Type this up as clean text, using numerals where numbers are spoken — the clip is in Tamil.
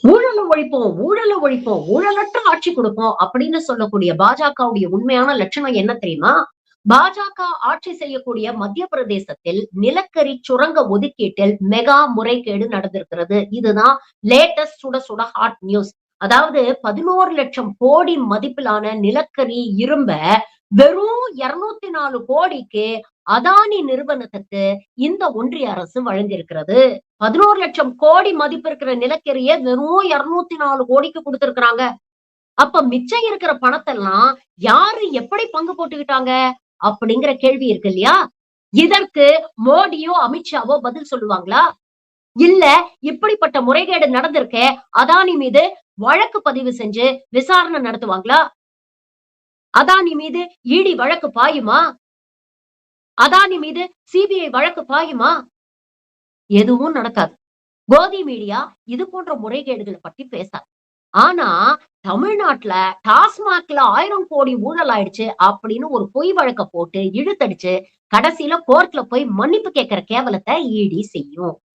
ஊழல ஒழிப்போம், ஊழல ஒழிப்போம், ஊழலற்ற ஆட்சி கொடுப்போம் அப்படின்னு சொல்லக்கூடிய பாஜகவுடைய உண்மையான லட்சணம் என்ன தெரியுமா? பாஜக ஆட்சி செய்யக்கூடிய மத்திய பிரதேசத்தில் நிலக்கரி சுரங்க ஒதுக்கீட்டில் மெகா முறைகேடு நடந்திருக்கிறது. இதுதான் லேட்டஸ்ட் சுட சுட ஹாட் நியூஸ். அதாவது 11,00,000 கோடி மதிப்பிலான நிலக்கரி இரும்ப வெறும் 204 கோடிக்கு அதானி நிறுவனத்துக்கு இந்த ஒன்றிய அரசு வழங்கியிருக்கிறது. 11,00,000 கோடி மதிப்பு இருக்கிற நிலக்கரிய வெறும் 204 கோடிக்கு குடுத்திருக்காங்க. அப்ப மிச்சம் இருக்கிற பணத்தெல்லாம் யாரு எப்படி பங்கு போட்டுக்கிட்டாங்க? அப்படிங்கிற கேள்வி இருக்கு இல்லையா? இதற்கு மோடியோ, அமித்ஷாவோ பதில் சொல்லுவாங்களா? இல்ல இப்படிப்பட்ட முறைகேடு நடந்திருக்கே, அதானி மீது வழக்கு பதிவு செஞ்சு விசாரணை நடத்துவாங்களா? அதானி மீது இடி வழக்கு பாயுமா? அதானி மீது சிபிஐ வழக்கு பாயுமா? எதுவும் நடக்காது. கோதி மீடியா இது போன்ற முறைகேடுகள பத்தி பேசாது. ஆனா, தமிழ்நாட்டுல டாஸ்மாக்ல 1000 கோடி ஊழல் ஆயிடுச்சு அப்படின்னு ஒரு பொய் வழக்க போட்டு இழுத்தடிச்சு, கடைசியில கோர்ட்ல போய் மன்னிப்பு கேட்கிற கேவலத்த ஈடி செய்யும்.